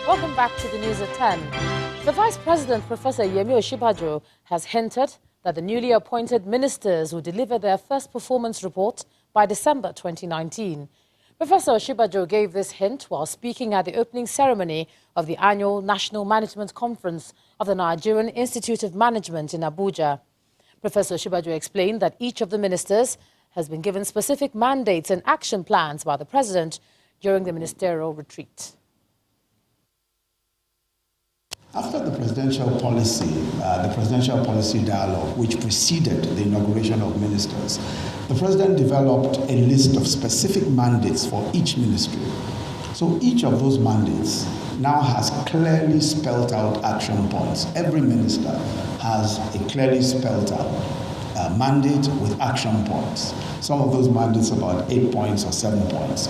Welcome back to the news at 10. The Vice President, Professor Yemi Osinbajo, has hinted that the newly appointed ministers will deliver their first performance report by December 2019. Professor Osinbajo gave this hint while speaking at the opening ceremony of the annual National Management Conference of the Nigerian Institute of Management in Abuja. Professor Osinbajo explained that each of the ministers has been given specific mandates and action plans by the President during the ministerial retreat. After the presidential policy dialogue, which preceded the inauguration of ministers, the president developed a list of specific mandates for each ministry. So each of those mandates now has clearly spelled out action points. Every minister has a clearly spelled out mandate with action points. Some of those mandates are about 8 points or 7 points.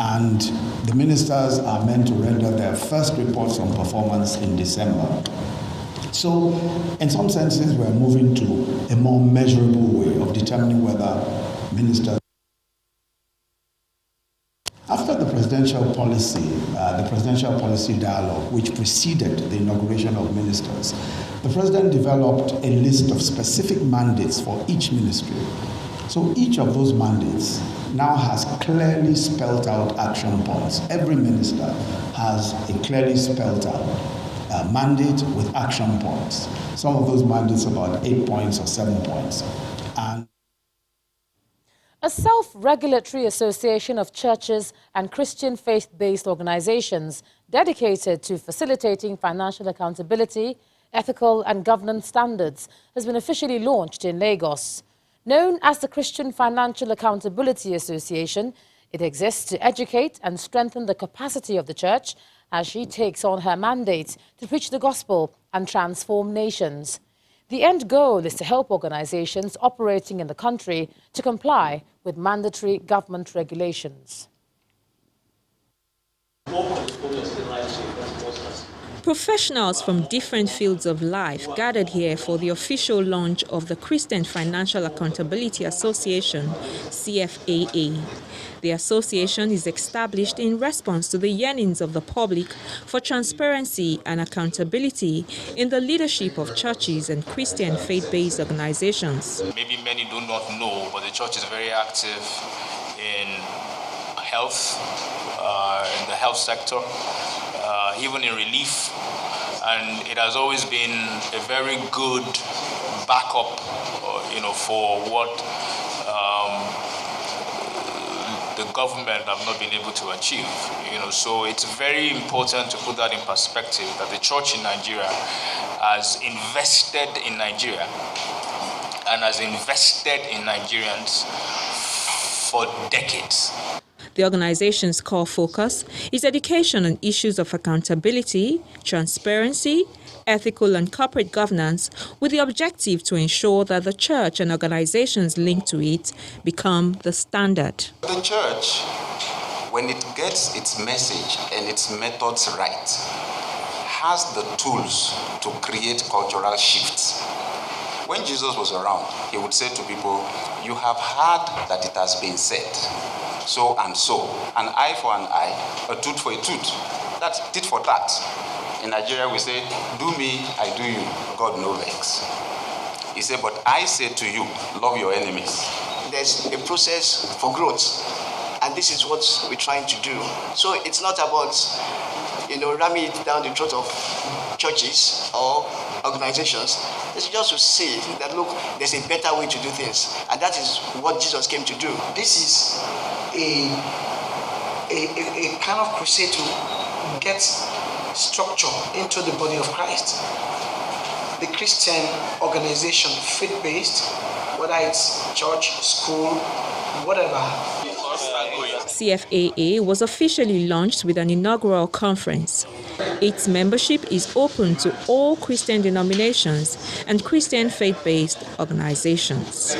And the ministers are meant to render their first reports on performance in December. So, in some senses, we're moving to a more measurable way of determining whether ministers. After the presidential policy dialogue, which preceded the inauguration of ministers, the president developed a list of specific mandates for each ministry. So each of those mandates now has clearly spelled out action points. Every minister has a clearly spelled out mandate with action points. Some of those mandates are about 8 points or 7 points. And a self-regulatory association of churches and Christian faith-based organizations dedicated to facilitating financial accountability, ethical and governance standards has been officially launched in Lagos. Known as the Christian Financial Accountability Association, it exists to educate and strengthen the capacity of the church as she takes on her mandate to preach the gospel and transform nations. The end goal is to help organizations operating in the country to comply with mandatory government regulations. Professionals from different fields of life gathered here for the official launch of the Christian Financial Accountability Association, CFAA. The association is established in response to the yearnings of the public for transparency and accountability in the leadership of churches and Christian faith-based organizations. Maybe many do not know, but the church is very active in health, in the health sector, even in relief, and it has always been a very good backup, for what the government have not been able to achieve. So it's very important to put that in perspective, that the church in Nigeria has invested in Nigeria and has invested in Nigerians for decades. The organization's core focus is education on issues of accountability, transparency, ethical and corporate governance, with the objective to ensure that the church and organizations linked to it become the standard. The church, when it gets its message and its methods right, has the tools to create cultural shifts. When Jesus was around, he would say to people, "You have heard that it has been said, so and so, an eye for an eye, a tooth for a tooth." That's tit for tat. In Nigeria, we say, "Do me, I do you, God no vex." He said, "But I say to you, love your enemies." There's a process for growth, and this is what we're trying to do. So it's not about, ramming it down the throat of churches or organizations. It's just to say that, look, there's a better way to do things, and that is what Jesus came to do. This is a kind of crusade to get structure into the body of Christ. The Christian organization, faith-based, whether it's church, school, whatever. CFAA was officially launched with an inaugural conference. Its membership is open to all Christian denominations and Christian faith-based organizations.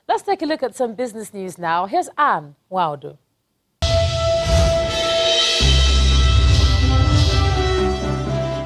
Let's take a look at some business news now. Here's Anne Waudu.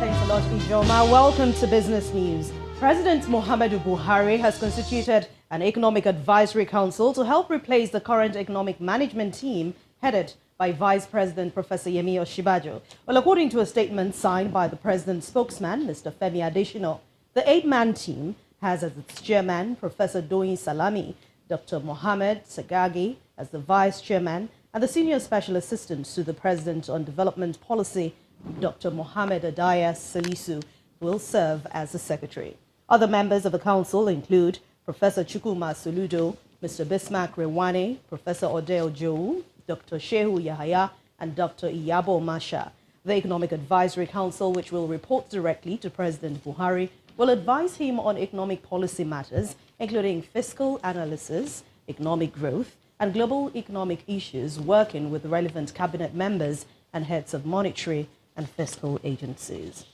Thanks a lot, Ijoma. Welcome to Business News. President Muhammadu Buhari has constituted an economic advisory council to help replace the current economic management team headed by Vice President Professor Yemi Osinbajo. Well, according to a statement signed by the President's spokesman, Mr. Femi Adesina, the 8-man team has as its chairman Professor Doyin Salami, Dr. Mohammed Sagagi as the vice chairman, and the senior special assistant to the President on Development Policy, Dr. Mohammed Adaya Salisu, will serve as the secretary. Other members of the council include Professor Chukwuma Soludo, Mr. Bismarck Rewane, Professor Odeo Joe, Dr. Shehu Yahaya, and Dr. Iyabo Masha. The Economic Advisory Council, which will report directly to President Buhari, will advise him on economic policy matters, including fiscal analysis, economic growth, and global economic issues, working with relevant cabinet members and heads of monetary and fiscal agencies.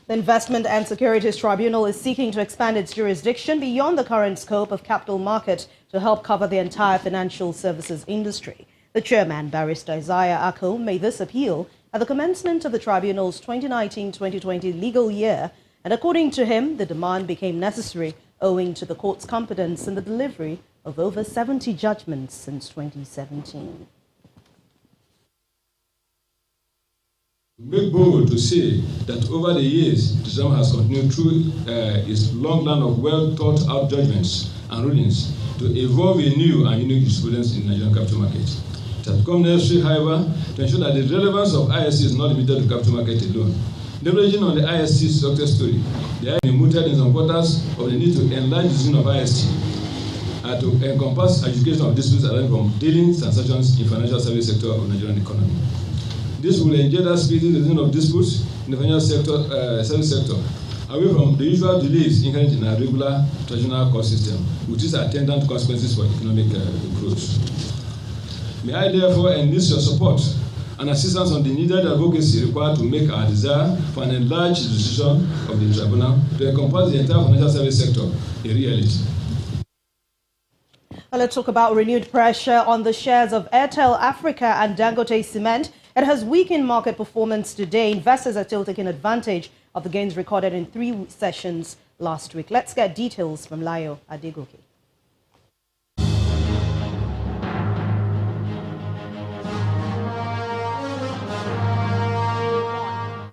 The Investment and Securities Tribunal is seeking to expand its jurisdiction beyond the current scope of capital market to help cover the entire financial services industry. The chairman, Barrister Isaiah Ako, made this appeal at the commencement of the tribunal's 2019-2020 legal year, and according to him, the demand became necessary owing to the court's competence in the delivery of over 70 judgments since 2017. Make bold to say that over the years, the Tribunal has continued through its long line of well-thought-out judgments and rulings to evolve a new and unique jurisprudence in the Nigerian capital market. It has become necessary, however, to ensure that the relevance of ISC is not limited to capital market alone. Leveraging on the ISC success story, they are mooted in some quarters of the need to enlarge the zone of IST to encompass adjudication of disputes arising from dealings and transactions in financial service sector of the Nigerian economy. This will engender speedy resolution of disputes in the financial sector, service sector, away from the usual delays inherent in a regular traditional court system, which is attendant consequences for economic growth. May I therefore enlist your support and assistance on the needed advocacy required to make our desire for an enlarged jurisdiction of the tribunal to encompass the entire financial service sector a reality. Well, let's talk about renewed pressure on the shares of Airtel Africa and Dangote Cement. It has weakened market performance today. Investors are still taking advantage of the gains recorded in 3 sessions last week. Let's get details from Layo Adegoke.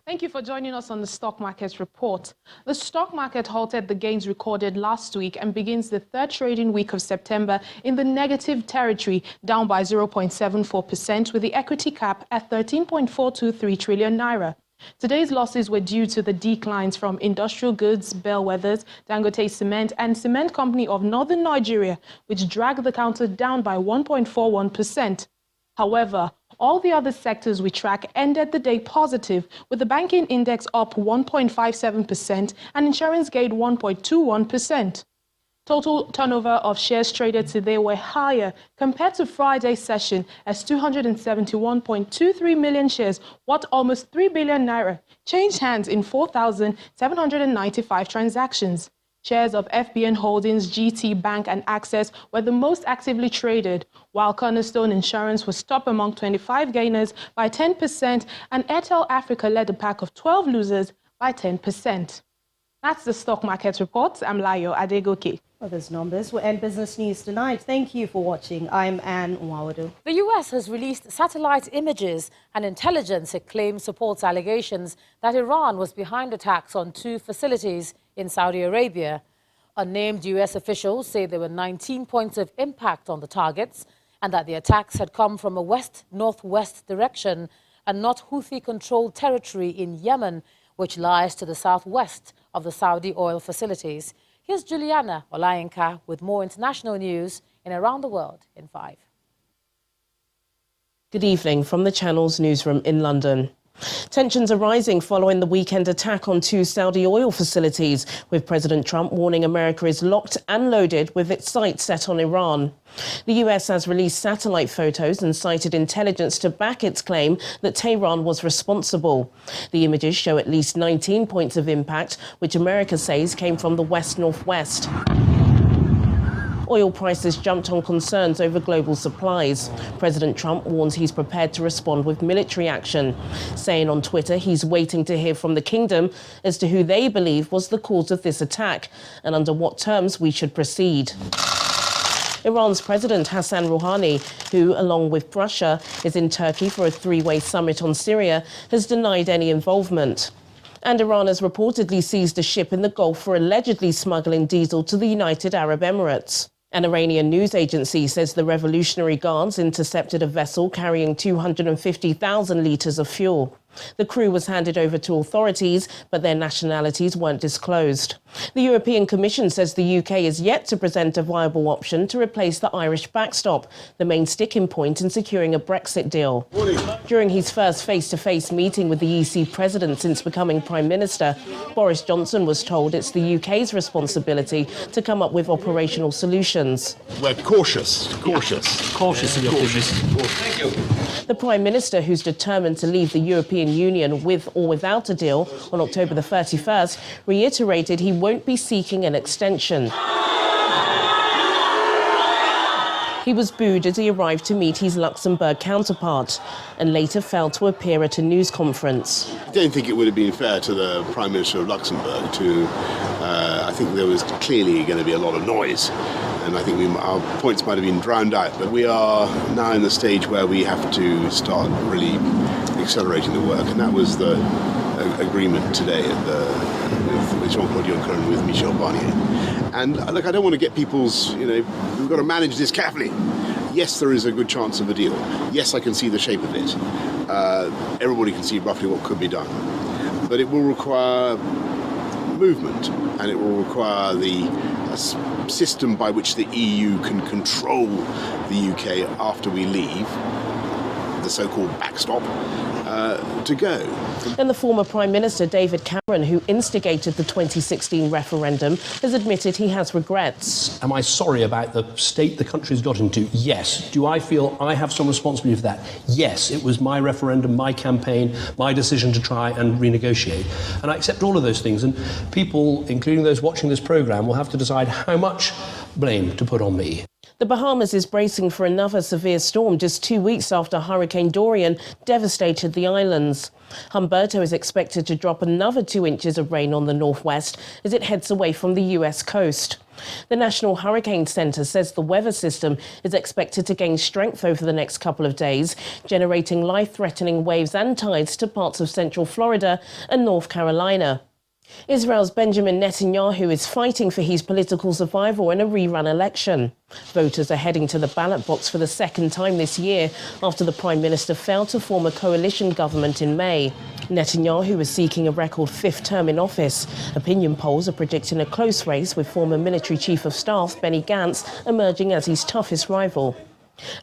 Thank you for joining us on the Stock Market Report. The stock market halted the gains recorded last week and begins the 3rd trading week of September in the negative territory, down by 0.74%, with the equity cap at 13.423 trillion naira. Today's losses were due to the declines from industrial goods, bellwethers, Dangote Cement, and Cement Company of Northern Nigeria, which dragged the counter down by 1.41%. However, all the other sectors we track ended the day positive, with the banking index up 1.57% and insurance gained 1.21%. Total turnover of shares traded today were higher compared to Friday's session, as 271.23 million shares, worth almost 3 billion naira, changed hands in 4,795 transactions. Shares of FBN Holdings, GT Bank and Access were the most actively traded, while Cornerstone Insurance was top among 25 gainers by 10% and Airtel Africa led a pack of 12 losers by 10%. That's the Stock Market Report. I'm Layo Adegoke. Well, those numbers will end business news tonight. Thank you for watching. I'm Anne Nwawadu. The U.S. has released satellite images and intelligence it claims supports allegations that Iran was behind attacks on 2 facilities in Saudi Arabia. Unnamed U.S. officials say there were 19 points of impact on the targets and that the attacks had come from a west-northwest direction and not Houthi-controlled territory in Yemen, which lies to the southwest of the Saudi oil facilities. Here's Juliana Olayinka with more international news in Around the World in 5. Good evening from the Channel's newsroom in London. Tensions are rising following the weekend attack on 2 Saudi oil facilities, with President Trump warning America is locked and loaded with its sights set on Iran. The US has released satellite photos and cited intelligence to back its claim that Tehran was responsible. The images show at least 19 points of impact, which America says came from the west-northwest. Oil prices jumped on concerns over global supplies. President Trump warns he's prepared to respond with military action, saying on Twitter he's waiting to hear from the kingdom as to who they believe was the cause of this attack and under what terms we should proceed. Iran's President Hassan Rouhani, who, along with Russia, is in Turkey for a three-way summit on Syria, has denied any involvement. And Iran has reportedly seized a ship in the Gulf for allegedly smuggling diesel to the United Arab Emirates. An Iranian news agency says the Revolutionary Guards intercepted a vessel carrying 250,000 litres of fuel. The crew was handed over to authorities, but their nationalities weren't disclosed. The European Commission says the UK is yet to present a viable option to replace the Irish backstop, the main sticking point in securing a Brexit deal. During his first face-to-face meeting with the EC president since becoming Prime Minister, Boris Johnson was told it's the UK's responsibility to come up with operational solutions. We're cautious in your optimism. Thank you. The Prime Minister, who's determined to leave the European Union with or without a deal on October the 31st, reiterated he won't be seeking an extension. He was booed as he arrived to meet his Luxembourg counterpart and later failed to appear at a news conference. I don't think it would have been fair to the Prime Minister of Luxembourg to... I think there was clearly going to be a lot of noise, and I think our points might have been drowned out. But we are now in the stage where we have to start really accelerating the work, and that was the agreement today with Jean-Claude Juncker and with Michel Barnier. And look, I don't want to get people's, we've got to manage this carefully. Yes, there is a good chance of a deal. Yes, I can see the shape of it. Everybody can see roughly what could be done. But it will require movement, and it will require the system by which the EU can control the UK after we leave, the so-called backstop, to go. And the former Prime Minister, David Cameron, who instigated the 2016 referendum, has admitted he has regrets. Am I sorry about the state the country's got into? Yes. Do I feel I have some responsibility for that? Yes. It was my referendum, my campaign, my decision to try and renegotiate. And I accept all of those things. And people, including those watching this programme, will have to decide how much blame to put on me. The Bahamas is bracing for another severe storm just 2 weeks after Hurricane Dorian devastated the islands. Humberto is expected to drop another 2 inches of rain on the northwest as it heads away from the US coast. The National Hurricane Center says the weather system is expected to gain strength over the next couple of days, generating life-threatening waves and tides to parts of central Florida and North Carolina. Israel's Benjamin Netanyahu is fighting for his political survival in a rerun election. Voters are heading to the ballot box for the second time this year after the Prime Minister failed to form a coalition government in May. Netanyahu is seeking a record fifth term in office. Opinion polls are predicting a close race with former military chief of staff Benny Gantz emerging as his toughest rival.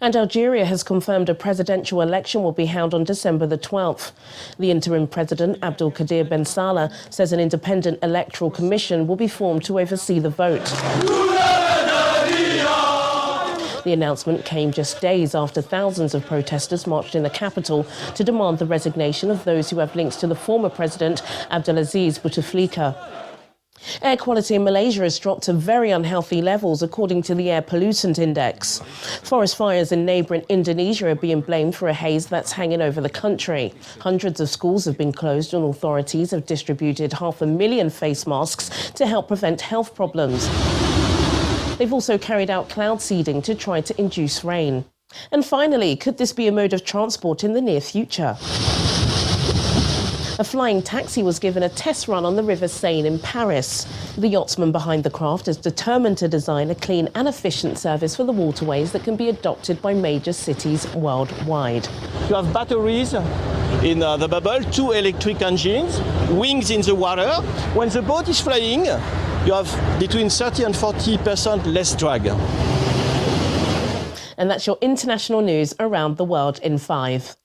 And Algeria has confirmed a presidential election will be held on December the 12th. The interim president, Abdelkader Ben Salah, says an independent electoral commission will be formed to oversee the vote. The announcement came just days after thousands of protesters marched in the capital to demand the resignation of those who have links to the former president, Abdelaziz Bouteflika. Air quality in Malaysia has dropped to very unhealthy levels, according to the Air Pollutant Index. Forest fires in neighbouring Indonesia are being blamed for a haze that's hanging over the country. Hundreds of schools have been closed and authorities have distributed 500,000 face masks to help prevent health problems. They've also carried out cloud seeding to try to induce rain. And finally, could this be a mode of transport in the near future? A flying taxi was given a test run on the River Seine in Paris. The yachtsman behind the craft is determined to design a clean and efficient service for the waterways that can be adopted by major cities worldwide. You have batteries in the bubble, 2 electric engines, wings in the water. When the boat is flying, you have between 30 and 40% less drag. And that's your international news around the world in 5.